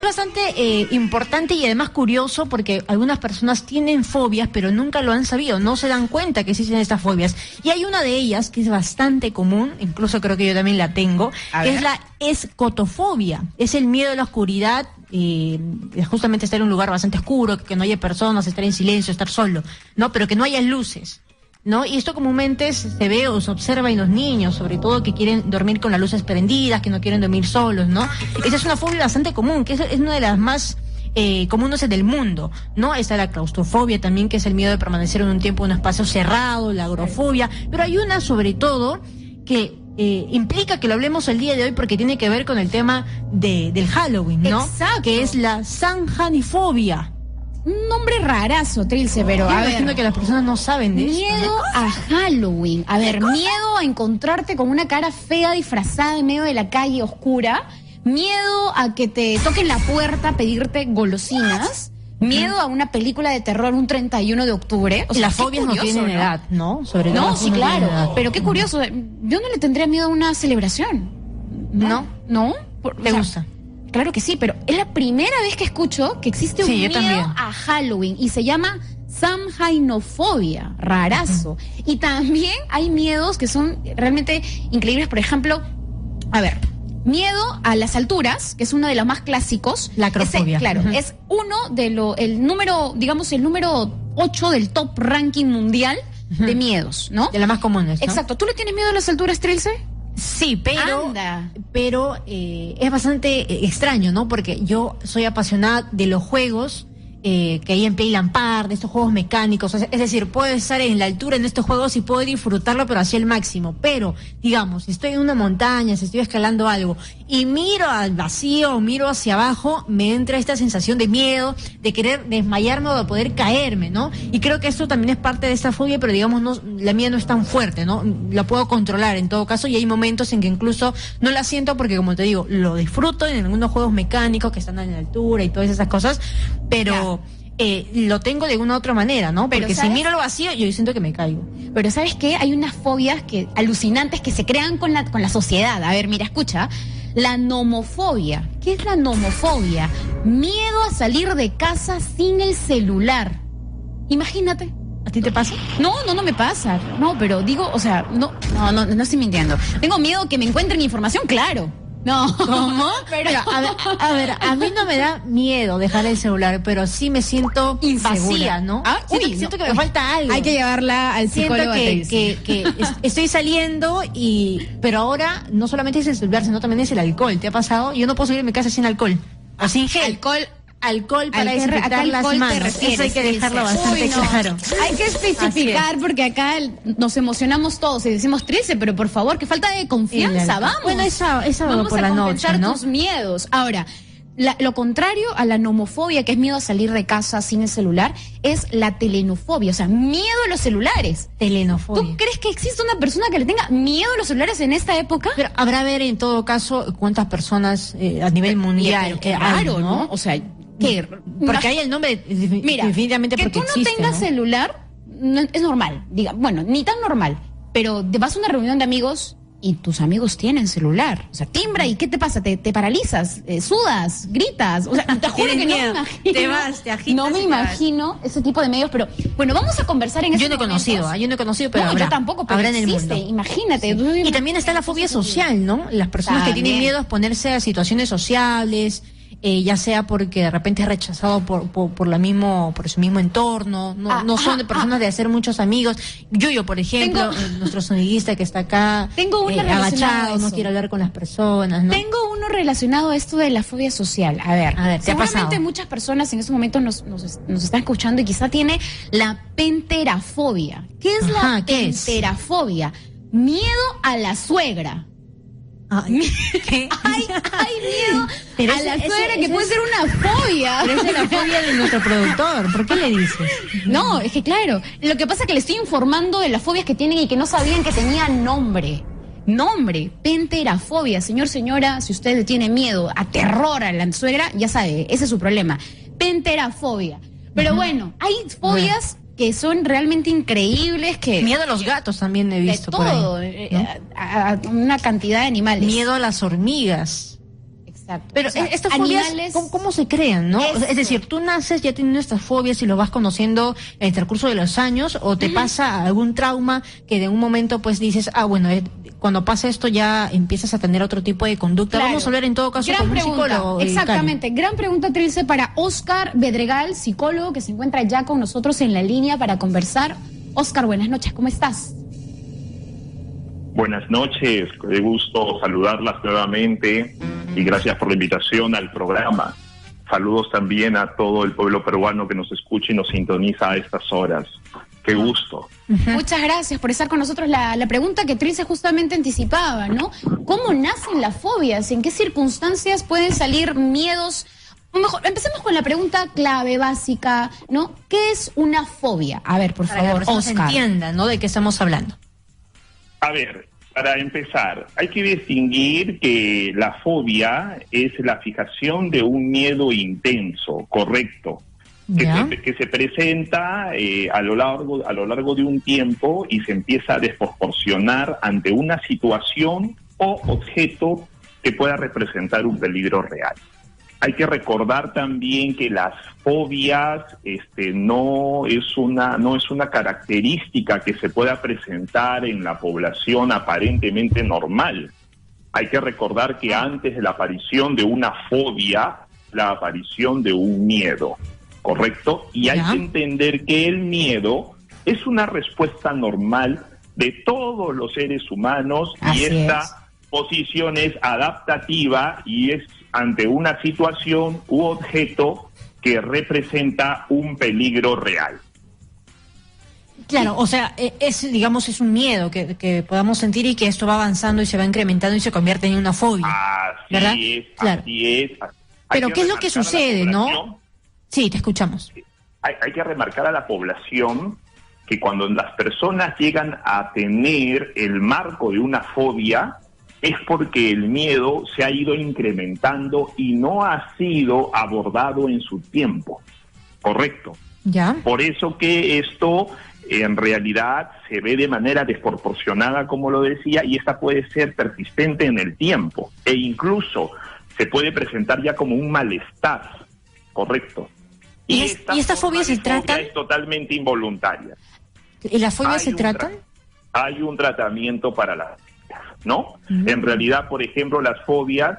Bastante importante y además curioso porque algunas personas tienen fobias pero nunca lo han sabido, no se dan cuenta que existen estas fobias. Y hay una de ellas que es bastante común, incluso creo que yo también la tengo, que es la escotofobia. Es el miedo a la oscuridad, justamente estar en un lugar bastante oscuro, que no haya personas, estar en silencio, estar solo, ¿no? Pero que no haya luces, ¿no? Y esto comúnmente se ve o se observa en los niños, sobre todo que quieren dormir con las luces prendidas, que no quieren dormir solos, ¿no? Esa es una fobia bastante común, que es una de las más comunes del mundo, ¿no? Está la claustrofobia también, que es el miedo de permanecer en un tiempo en un espacio cerrado, la agrofobia, pero hay una sobre todo que implica que lo hablemos el día de hoy porque tiene que ver con el tema del Halloween, ¿no? Exacto. Que es la sanjanifobia. Un nombre rarazo, Trilce, pero a ver. Imagino que las personas no saben de Miedo esto, ¿no? a Halloween. A ver, miedo a encontrarte con una cara fea disfrazada en medio de la calle oscura. Miedo a que te toquen la puerta a pedirte golosinas. Miedo a una película de terror un 31 de octubre. O sea, las fobias no tienen edad, ¿no? Sobre todo. No, sí, claro. Pero qué curioso. Yo no le tendría miedo a una celebración. ¿No? ¿No? ¿Te gusta? Claro que sí, pero es la primera vez que escucho que existe un miedo a Halloween y se llama samhainofobia, rarazo. Y también hay miedos que son realmente increíbles, por ejemplo, a ver, miedo a las alturas, que es uno de los más clásicos. La acrofobia. Claro, es el número 8 del top ranking mundial de miedos, ¿no? De las más comunes, ¿no? Exacto. ¿Tú le tienes miedo a las alturas, Trilce? Sí, pero es bastante extraño, ¿no? Porque yo soy apasionada de los juegos que hay en Play Lampard, de estos juegos mecánicos, es decir, puedo estar en la altura en estos juegos y puedo disfrutarlo, pero hacia el máximo. Pero, digamos, si estoy en una montaña, si estoy escalando algo y miro al vacío o miro hacia abajo, me entra esta sensación de miedo, de querer desmayarme o de poder caerme, ¿no? Y creo que esto también es parte de esta fobia, pero digamos, la mía no es tan fuerte, ¿no? La puedo controlar en todo caso y hay momentos en que incluso no la siento porque, como te digo, lo disfruto en algunos juegos mecánicos que están en la altura y todas esas cosas, pero lo tengo de una u otra manera, ¿no? Porque si miro al vacío, yo siento que me caigo. Pero ¿sabes qué? Hay unas fobias alucinantes que se crean con la sociedad. A ver, mira, escucha. La nomofobia. ¿Qué es la nomofobia? Miedo a salir de casa sin el celular. Imagínate. ¿A ti te pasa? No me pasa. No, pero digo, o sea, no estoy mintiendo. Tengo miedo que me encuentren información, claro. No. ¿Cómo? Pero a ver, a mí no me da miedo dejar el celular, pero sí me siento vacía, ¿no? Siento que me falta algo. Hay que llevarla al psicólogo. Siento que estoy saliendo pero ahora no solamente es el celular, sino también es el alcohol. ¿Te ha pasado? Yo no puedo salir de mi casa sin alcohol. O sin gel. Alcohol para desinfectar las manos. Eso hay que dejarlo bastante claro. Hay que especificar porque acá nos emocionamos todos y decimos Trilce, pero por favor, que falta de confianza, vamos. Bueno, esa vamos por a la noche, ¿no? tus miedos. Ahora, lo contrario a la nomofobia, que es miedo a salir de casa sin el celular, es la telenofobia, o sea, miedo a los celulares. Telenofobia. ¿Tú crees que existe una persona que le tenga miedo a los celulares en esta época? Pero habrá ver en todo caso cuántas personas a nivel mundial. Claro, ¿no? O sea, ¿qué? Porque hay el nombre, mira, definitivamente porque existe. Que tú no tengas celular es normal, bueno, ni tan normal, pero te vas a una reunión de amigos y tus amigos tienen celular, o sea, timbra y ¿qué te pasa? Te paralizas, sudas, gritas, o sea, te juro que no me imagino. Te vas, te agitas. No me imagino ese tipo de medios, pero bueno, vamos a conversar en Yo no he conocido, pero no, yo tampoco, pero habrá en el existe, mundo. Imagínate. Sí. Y también está la fobia social, ¿no? Las personas que tienen miedo a exponerse a situaciones sociales, ya sea porque de repente es rechazado por su mismo entorno, no son de personas de hacer muchos amigos. Yo por ejemplo, nuestro sonidista que está acá, agachado, no quiere hablar con las personas, ¿no? Tengo uno relacionado a esto de la fobia social. A ver, seguramente muchas personas en estos momentos nos están escuchando y quizá tiene la penterafobia. ¿Qué es la penterafobia? Miedo a la suegra. ¿Qué? Hay miedo a la suegra, que puede ser una fobia. Pero esa es la fobia de nuestro productor. ¿Por qué le dices? No, es que claro. Lo que pasa es que le estoy informando de las fobias que tienen y que no sabían que tenían nombre. Penterafobia. Señora, si usted le tiene miedo, terror a la suegra, ya sabe, ese es su problema. Penterafobia. Pero bueno, hay fobias que son realmente increíbles, que... Miedo a los gatos también he visto de todo, por ahí, ¿no? a una cantidad de animales. Miedo a las hormigas. Exacto. Pero estas fobias, ¿cómo se crean, no? Es decir, tú naces ya teniendo estas fobias y lo vas conociendo en el transcurso de los años, o te pasa algún trauma que de un momento pues dices, bueno, cuando pasa esto ya empiezas a tener otro tipo de conducta. Claro. Vamos a hablar en todo caso con un psicólogo. Exactamente. Gran pregunta, Trilce, para Oscar Bedregal, psicólogo que se encuentra ya con nosotros en la línea para conversar. Oscar, buenas noches, ¿cómo estás? Buenas noches, qué gusto saludarlas nuevamente y gracias por la invitación al programa. Saludos también a todo el pueblo peruano que nos escucha y nos sintoniza a estas horas. Qué gusto. Muchas gracias por estar con nosotros. La pregunta que Trilce justamente anticipaba, ¿no? ¿Cómo nacen las fobias? ¿En qué circunstancias pueden salir miedos? Mejor, empecemos con la pregunta clave, básica, ¿no? ¿Qué es una fobia? A ver, por favor, Oscar. Se entienda, ¿no? ¿De qué estamos hablando? A ver, para empezar, hay que distinguir que la fobia es la fijación de un miedo intenso, correcto, que se presenta a lo largo de un tiempo y se empieza a desproporcionar ante una situación o objeto que pueda representar un peligro real. Hay que recordar también que las fobias no es una característica que se pueda presentar en la población aparentemente normal. Hay que recordar que antes de la aparición de una fobia, la aparición de un miedo, ¿correcto? Y hay que entender que el miedo es una respuesta normal de todos los seres humanos. Así y esta posición es adaptativa y es ante una situación u objeto que representa un peligro real. Claro, o sea, es un miedo que podamos sentir y que esto va avanzando y se va incrementando y se convierte en una fobia. ¿verdad? Así es. Pero ¿qué es lo que sucede, no? Sí, te escuchamos. Hay que remarcar a la población que cuando las personas llegan a tener el marco de una fobia, es porque el miedo se ha ido incrementando y no ha sido abordado en su tiempo, ¿correcto? Ya. Por eso que esto en realidad se ve de manera desproporcionada, como lo decía, y esta puede ser persistente en el tiempo, e incluso se puede presentar ya como un malestar, ¿correcto? ¿Y esta fobia se trata? Es totalmente involuntaria. ¿Y las fobias se tratan? Hay un tratamiento para las ¿no? En realidad, por ejemplo, las fobias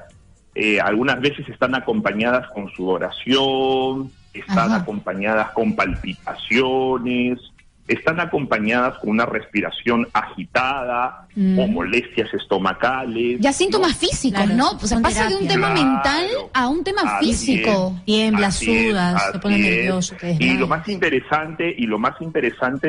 algunas veces están acompañadas con sudoración, están acompañadas con palpitaciones, están acompañadas con una respiración agitada o molestias estomacales. Ya síntomas físicos, ¿no? O sea, pasa de un tema mental a un tema físico. Tiemblas, sudas, se pone nervioso. Y lo más interesante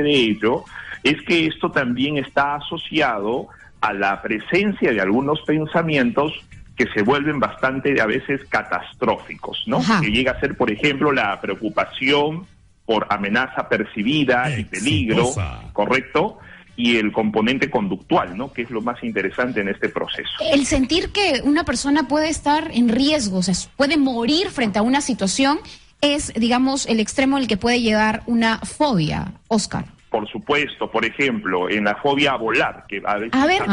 de ello es que esto también está asociado a la presencia de algunos pensamientos que se vuelven bastante a veces catastróficos, ¿no? Que llega a ser, por ejemplo, la preocupación por amenaza percibida y peligro, ¿correcto? Y el componente conductual, ¿no? Que es lo más interesante en este proceso. El sentir que una persona puede estar en riesgo, o sea, puede morir frente a una situación, es, digamos, el extremo al que puede llegar una fobia, Oscar. Por supuesto, por ejemplo, en la fobia a volar, que a veces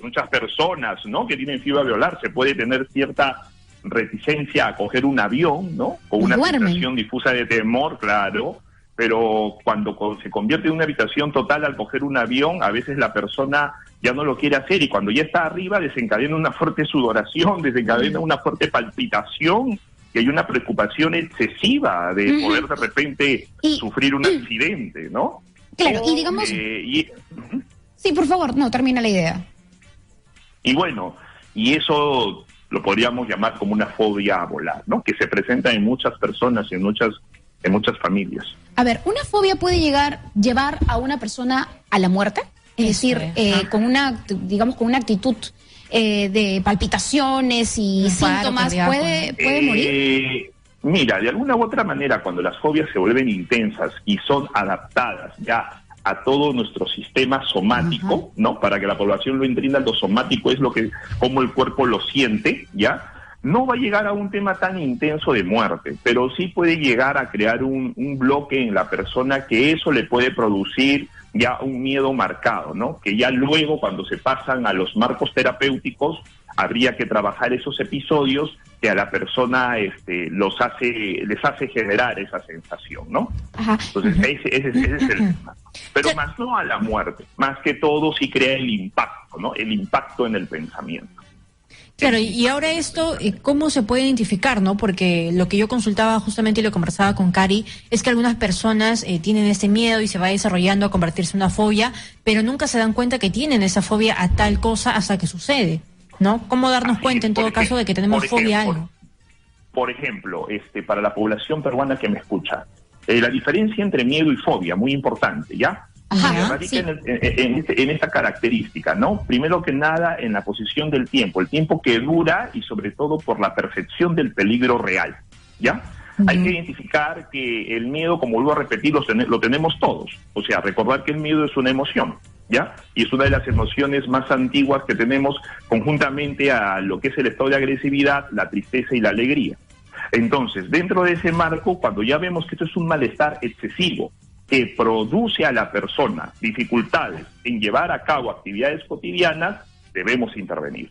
muchas personas, ¿no? Que tienen fobia a volar, se puede tener cierta reticencia a coger un avión, ¿no? O una sensación difusa de temor, claro, pero cuando se convierte en una habitación total al coger un avión, a veces la persona ya no lo quiere hacer y cuando ya está arriba desencadena una fuerte sudoración, desencadena una fuerte palpitación y hay una preocupación excesiva de poder de repente sufrir un accidente, ¿no? Claro, y digamos... Sí, por favor, no, termina la idea. Y bueno, y eso lo podríamos llamar como una fobia a volar, ¿no? Que se presenta en muchas personas, en muchas familias. A ver, ¿una fobia puede llevar a una persona a la muerte? Es decir, con una actitud de palpitaciones y síntomas, ¿puede morir? Mira, de alguna u otra manera, cuando las fobias se vuelven intensas y son adaptadas ya a todo nuestro sistema somático, ¿no? Para que la población lo entienda, lo somático es cómo el cuerpo lo siente, ¿ya? No va a llegar a un tema tan intenso de muerte, pero sí puede llegar a crear un bloque en la persona que eso le puede producir ya un miedo marcado, ¿no? Que ya luego, cuando se pasan a los marcos terapéuticos, habría que trabajar esos episodios que a la persona les hace generar esa sensación, ¿no? Ajá. Entonces ese es el tema. Pero más no a la muerte, más que todo sí crea el impacto, ¿no? El impacto en el pensamiento. Claro, y ahora esto, ¿cómo se puede identificar, no? Porque lo que yo consultaba justamente y lo conversaba con Cari, es que algunas personas tienen este miedo y se va desarrollando a convertirse en una fobia, pero nunca se dan cuenta que tienen esa fobia a tal cosa hasta que sucede, ¿no? ¿Cómo darnos cuenta en todo caso de que tenemos fobia a algo? Por ejemplo, para la población peruana que me escucha, la diferencia entre miedo y fobia, muy importante, ¿ya? Radica en esta característica, ¿no? Primero que nada, en la posición del tiempo, el tiempo que dura y sobre todo por la percepción del peligro real, ¿ya? Hay que identificar que el miedo, como vuelvo a repetir, lo tenemos todos. O sea, recordar que el miedo es una emoción, ¿ya? Y es una de las emociones más antiguas que tenemos conjuntamente a lo que es el estado de agresividad, la tristeza y la alegría. Entonces, dentro de ese marco, cuando ya vemos que esto es un malestar excesivo, que produce a la persona dificultades en llevar a cabo actividades cotidianas, debemos intervenir.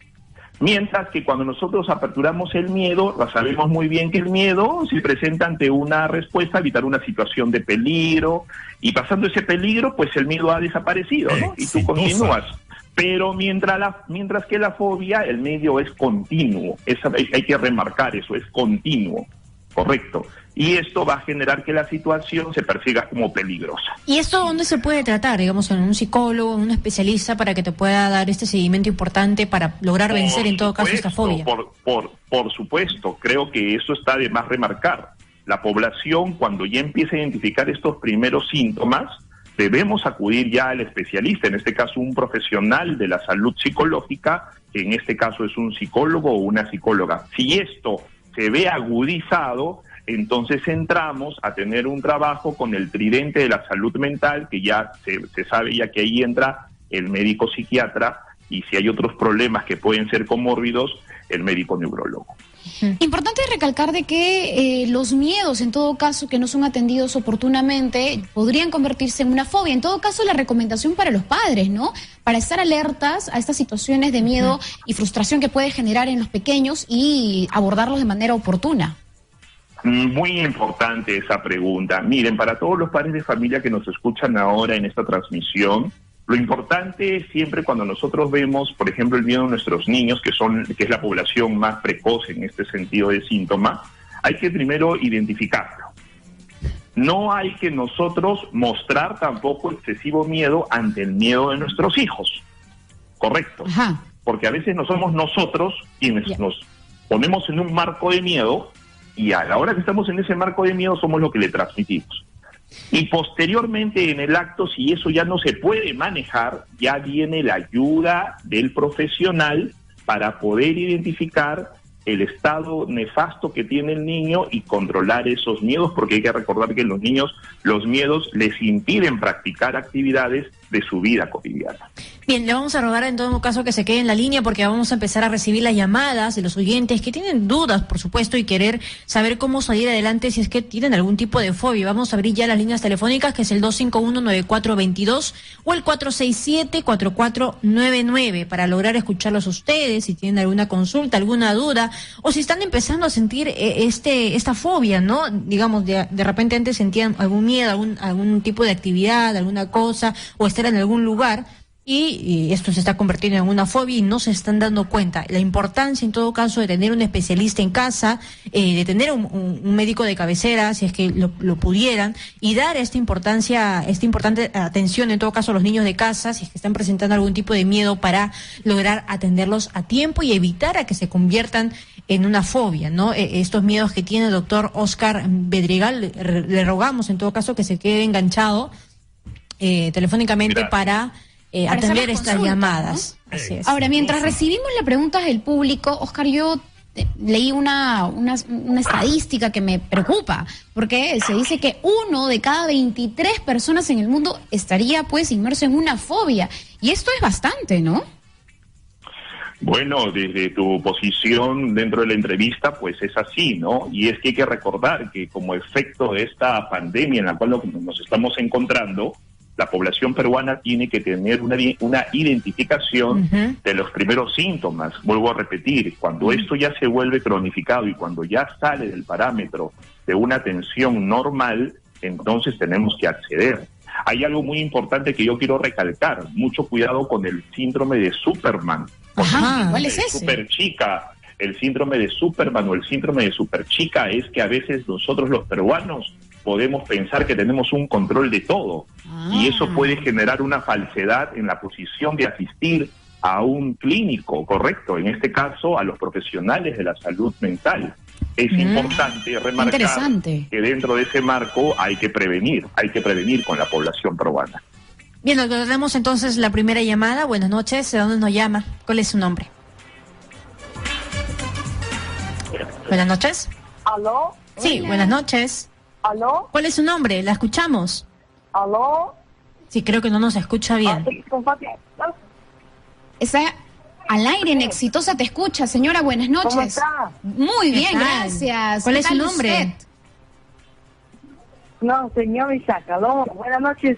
Mientras que cuando nosotros aperturamos el miedo, sabemos muy bien que el miedo se presenta ante una respuesta a evitar una situación de peligro, y pasando ese peligro, pues el miedo ha desaparecido, ¿no? Y tú continúas. Pero mientras que la fobia, el medio es continuo. Hay que remarcar eso, es continuo. Correcto. Y esto va a generar que la situación se perciba como peligrosa. ¿Y esto dónde se puede tratar? Digamos, en un psicólogo, en un especialista, para que te pueda dar este seguimiento importante para lograr vencer en todo caso esta fobia. Por supuesto, creo que eso está de más remarcar. La población, cuando ya empieza a identificar estos primeros síntomas, debemos acudir ya al especialista, en este caso un profesional de la salud psicológica, que en este caso es un psicólogo o una psicóloga. Si esto se ve agudizado, entonces entramos a tener un trabajo con el tridente de la salud mental, que ya se sabe ya que ahí entra el médico psiquiatra, y si hay otros problemas que pueden ser comórbidos, el médico neurólogo. Importante recalcar de que los miedos, en todo caso, que no son atendidos oportunamente, podrían convertirse en una fobia. En todo caso, la recomendación para los padres, ¿no? Para estar alertas a estas situaciones de miedo y frustración que puede generar en los pequeños y abordarlos de manera oportuna. Muy importante esa pregunta. Miren, para todos los padres de familia que nos escuchan ahora en esta transmisión, lo importante es siempre cuando nosotros vemos, por ejemplo, el miedo de nuestros niños, que es la población más precoz en este sentido de síntoma, hay que primero identificarlo. No hay que nosotros mostrar tampoco excesivo miedo ante el miedo de nuestros hijos. Correcto. Ajá. Porque a veces no somos nosotros quienes nos ponemos en un marco de miedo, y a la hora que estamos en ese marco de miedo somos lo que le transmitimos. Y posteriormente en el acto, si eso ya no se puede manejar, ya viene la ayuda del profesional para poder identificar el estado nefasto que tiene el niño y controlar esos miedos, porque hay que recordar que los niños, los miedos les impiden practicar actividades de su vida cotidiana. Bien, le vamos a rogar en todo caso que se quede en la línea, porque vamos a empezar a recibir las llamadas de los oyentes que tienen dudas, por supuesto, y querer saber cómo salir adelante si es que tienen algún tipo de fobia. Vamos a abrir ya las líneas telefónicas, que es el 251-9422 o el 467-4499, para lograr escucharlos a ustedes si tienen alguna consulta, alguna duda, o si están empezando a sentir esta fobia, ¿no? Digamos, de repente antes sentían algún miedo, algún tipo de actividad, alguna cosa, o estar en algún lugar, y esto se está convirtiendo en una fobia y no se están dando cuenta. La importancia, en todo caso, de tener un especialista en casa, de tener un médico de cabecera, si es que lo pudieran, y dar esta importante atención, en todo caso, a los niños de casa, si es que están presentando algún tipo de miedo, para lograr atenderlos a tiempo y evitar a que se conviertan en una fobia, ¿no? Estos miedos que tiene el doctor Oscar Bedregal, le rogamos, en todo caso, que se quede enganchado telefónicamente para atender estas llamadas. ¿No? Así es. Ahora, mientras recibimos las preguntas del público, Oscar, yo leí una estadística que me preocupa, porque se dice que 1 de cada 23 personas en el mundo estaría pues inmerso en una fobia, y esto es bastante, ¿no? Bueno, desde tu posición dentro de la entrevista, pues es así, ¿no? Y es que hay que recordar que como efecto de esta pandemia en la cual nos estamos encontrando, La población peruana tiene que tener una identificación de los primeros síntomas. Vuelvo a repetir, cuando esto ya se vuelve cronificado y cuando ya sale del parámetro de una atención normal, entonces tenemos que acceder. Hay algo muy importante que yo quiero recalcar, mucho cuidado con el síndrome de Superman. ¿Cuál es ese? Superchica. El síndrome de Superman o el síndrome de Superchica es que a veces nosotros los peruanos podemos pensar que tenemos un control de todo y eso puede generar una falsedad en la posición de asistir a un clínico, correcto, en este caso a los profesionales de la salud mental. Es importante remarcar que dentro de ese marco hay que prevenir con la población peruana. Bien, tenemos entonces la primera llamada. Buenas noches, ¿de dónde nos llama? ¿Cuál es su nombre? Buenas noches. ¿Aló? Sí, buenas noches. ¿Aló? ¿Cuál es su nombre? ¿La escuchamos? ¿Aló? Sí, creo que no nos escucha bien. Está al aire en Exitosa Te Escucha. Señora, buenas noches. ¿Cómo está? Muy bien, gracias. ¿Cuál es su nombre? Usted? No, señor Isaac. ¿Aló? Buenas noches.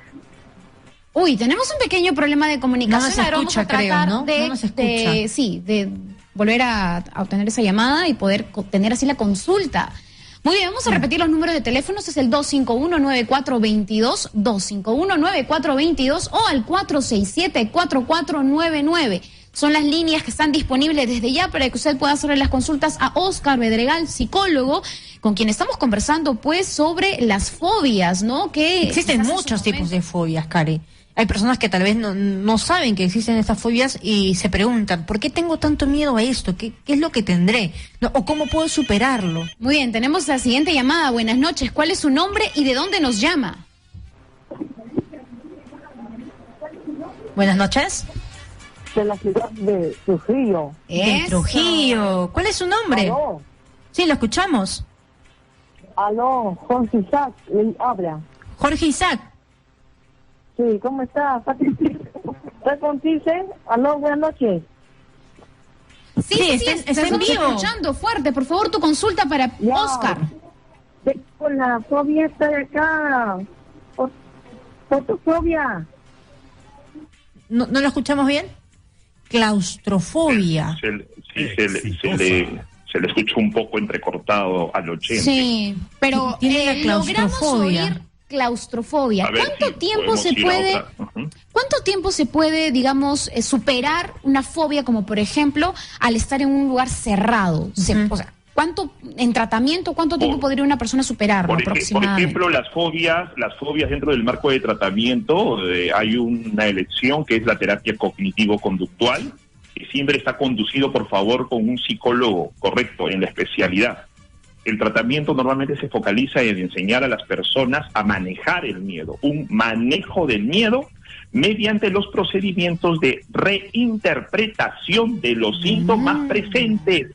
Uy, tenemos un pequeño problema de comunicación. No nos escucha, vamos a tratar creo, ¿no? de, No nos escucha. de volver a obtener esa llamada y poder tener así la consulta. Muy bien, vamos a repetir los números de teléfonos. Es el 251-9422, 251-9422 o al 467-4499. Son las líneas que están disponibles desde ya para que usted pueda hacerle las consultas a Oscar Bedregal, psicólogo, con quien estamos conversando pues sobre las fobias, ¿no? Que existen muchos tipos de fobias, Cari. Hay personas que tal vez no saben que existen estas fobias y se preguntan, ¿por qué tengo tanto miedo a esto? ¿Qué es lo que tendré? ¿O cómo puedo superarlo? Muy bien, tenemos la siguiente llamada. Buenas noches. ¿Cuál es su nombre y de dónde nos llama? Buenas noches. De la ciudad de Trujillo. De Trujillo. ¿Cuál es su nombre? ¿Aló? Sí, lo escuchamos. ¿Aló? Jorge Isaac, él habla. Jorge Isaac. Sí, ¿cómo está? ¿Está contigo? ¿Aló? Buenas noches. Sí, está en vivo. Escuchando fuerte. Por favor, tu consulta para Oscar. Tengo la fobia está de acá. Fotofobia. ¿No lo escuchamos bien? Claustrofobia. Se le escucha un poco entrecortado al 80. Sí, pero logramos oír claustrofobia. ¿Cuánto tiempo se puede, digamos, superar una fobia como, por ejemplo, al estar en un lugar cerrado? O sea, ¿cuánto tiempo podría una persona superarlo aproximadamente? Por ejemplo, las fobias dentro del marco de tratamiento, hay una elección que es la terapia cognitivo-conductual, que siempre está conducido, por favor, con un psicólogo correcto en la especialidad. El tratamiento normalmente se focaliza en enseñar a las personas a manejar el miedo, un manejo del miedo mediante los procedimientos de reinterpretación de los síntomas presentes.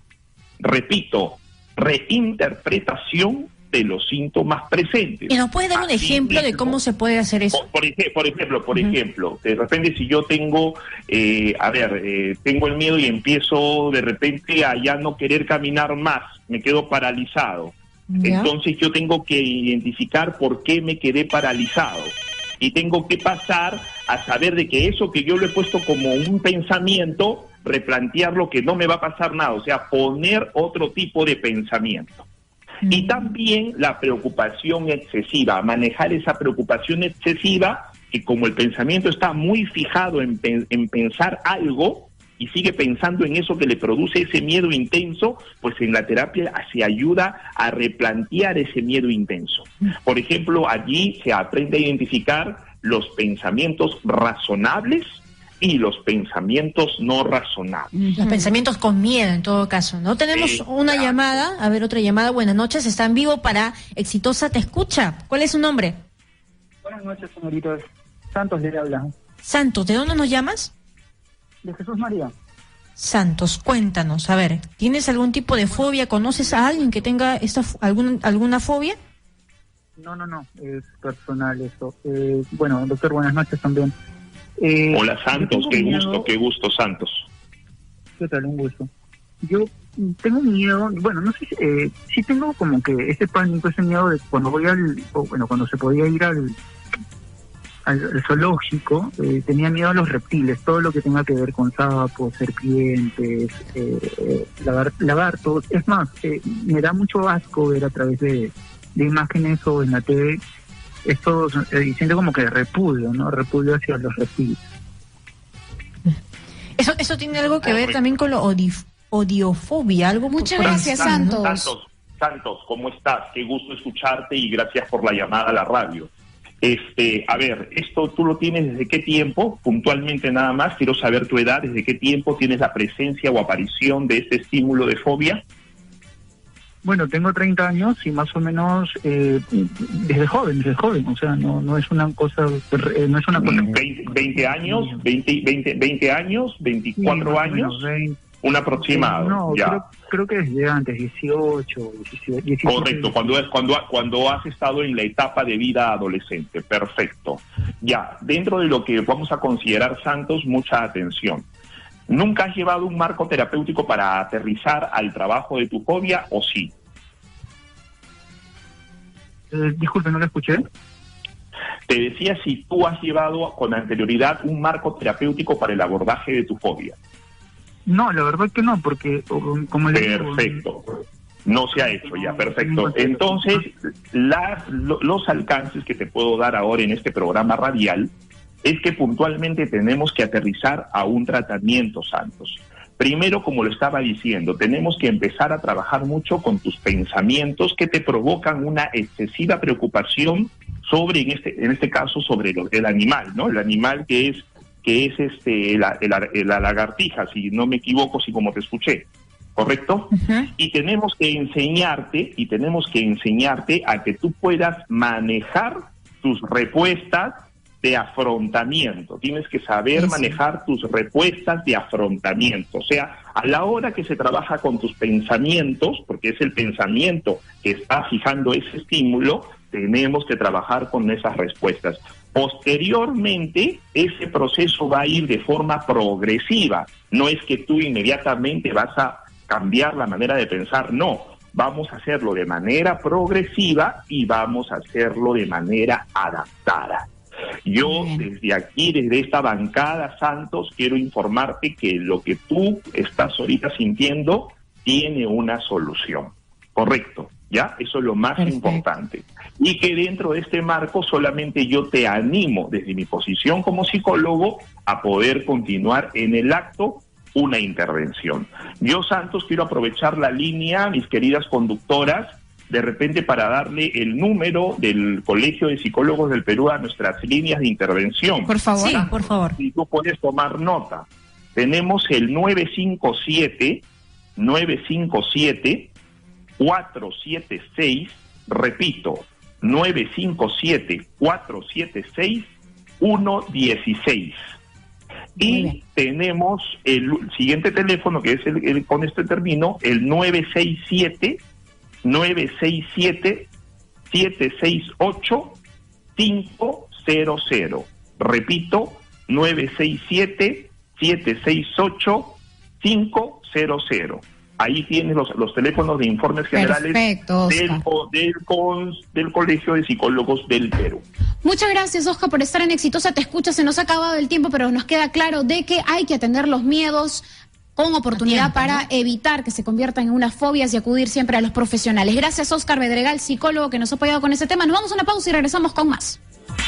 Repito, reinterpretación de los síntomas presentes. ¿Y nos puede dar un ejemplo de cómo se puede hacer eso? Por ejemplo, de repente si yo tengo, tengo el miedo y empiezo de repente a ya no querer caminar más, me quedo paralizado. ¿Ya? Entonces yo tengo que identificar por qué me quedé paralizado. Y tengo que pasar a saber de que eso que yo lo he puesto como un pensamiento, replantearlo, que no me va a pasar nada, o sea, poner otro tipo de pensamiento. Y también la preocupación excesiva, manejar esa preocupación excesiva, que como el pensamiento está muy fijado en pensar algo y sigue pensando en eso que le produce ese miedo intenso, pues en la terapia se ayuda a replantear ese miedo intenso. Por ejemplo, allí se aprende a identificar los pensamientos razonables y los pensamientos no razonables. Los pensamientos con miedo, en todo caso, ¿no? Tenemos una llamada, a ver, otra llamada. Buenas noches, está en vivo para Exitosa Te Escucha. ¿Cuál es su nombre? Buenas noches, señoritos. Santos le habla. Santos, ¿de dónde nos llamas? De Jesús María. Santos, cuéntanos, a ver, ¿tienes algún tipo de fobia? ¿Conoces a alguien que tenga alguna fobia? No, es personal eso. Bueno, doctor, buenas noches también. Hola Santos, qué gusto Santos. ¿Qué tal? Un gusto. Yo tengo miedo, bueno, no sé, sí tengo como que ese pánico, ese miedo de cuando voy cuando se podía ir al zoológico, tenía miedo a los reptiles, todo lo que tenga que ver con sapos, serpientes, lagartos. Es más, me da mucho asco ver a través de imágenes o en la TV esto, siento como que repudio, ¿no? Repudio hacia los reptiles. Eso tiene algo que ver también con la odiofobia, algo. Muchas gracias, Santos. Santos, ¿cómo estás? Qué gusto escucharte y gracias por la llamada a la radio. A ver, esto tú lo tienes ¿desde qué tiempo? Puntualmente nada más, quiero saber tu edad, ¿desde qué tiempo tienes la presencia o aparición de este estímulo de fobia? Bueno, tengo 30 años y más o menos desde joven, o sea, no es una cosa, no es una cosa. 20 años, 20 años, 24 sí, años, 20. Un aproximado. No, ya. Creo que desde antes, 18. Correcto, cuando has estado en la etapa de vida adolescente, perfecto. Ya, dentro de lo que vamos a considerar, Santos, mucha atención. ¿Nunca has llevado un marco terapéutico para aterrizar al trabajo de tu fobia o sí? Disculpe, no lo escuché. Te decía si tú has llevado con anterioridad un marco terapéutico para el abordaje de tu fobia. No, la verdad que no, porque como le digo... Perfecto. No se ha hecho ya, perfecto. Entonces, los alcances que te puedo dar ahora en este programa radial es que puntualmente tenemos que aterrizar a un tratamiento, Santos. Primero, como lo estaba diciendo, tenemos que empezar a trabajar mucho con tus pensamientos que te provocan una excesiva preocupación sobre, en este caso, sobre el animal, ¿no? El animal que es la lagartija, si no me equivoco, si como te escuché, ¿correcto? Uh-huh. Y tenemos que enseñarte a que tú puedas manejar tus respuestas de afrontamiento. Tienes que saber manejar tus respuestas de afrontamiento. O sea, a la hora que se trabaja con tus pensamientos, porque es el pensamiento que está fijando ese estímulo, tenemos que trabajar con esas respuestas. Posteriormente, ese proceso va a ir de forma progresiva. No es que tú inmediatamente vas a cambiar la manera de pensar, no. Vamos a hacerlo de manera progresiva y vamos a hacerlo de manera adaptada. Yo desde aquí, desde esta bancada, Santos, quiero informarte que lo que tú estás ahorita sintiendo tiene una solución. Correcto, ¿ya? Eso es lo más importante. Y que dentro de este marco solamente yo te animo desde mi posición como psicólogo a poder continuar en el acto una intervención. Yo, Santos, quiero aprovechar la línea, mis queridas conductoras, de repente para darle el número del Colegio de Psicólogos del Perú a nuestras líneas de intervención. Por favor. Sí, por favor. Si tú puedes tomar nota. Tenemos el 957-476, repito, 957-476-116. Y tenemos el siguiente teléfono, que es con este termino, el 967-768-500. Repito, 967-768-500. Ahí tienes los teléfonos de informes generales del Colegio de Psicólogos del Perú. Muchas gracias, Oscar, por estar en Exitosa Te Escucha. Se nos ha acabado el tiempo, pero nos queda claro de que hay que atender los miedos con oportunidad para evitar que se conviertan en unas fobias y acudir siempre a los profesionales. Gracias, Oscar Bedregal, psicólogo, que nos ha apoyado con ese tema. Nos vamos a una pausa y regresamos con más.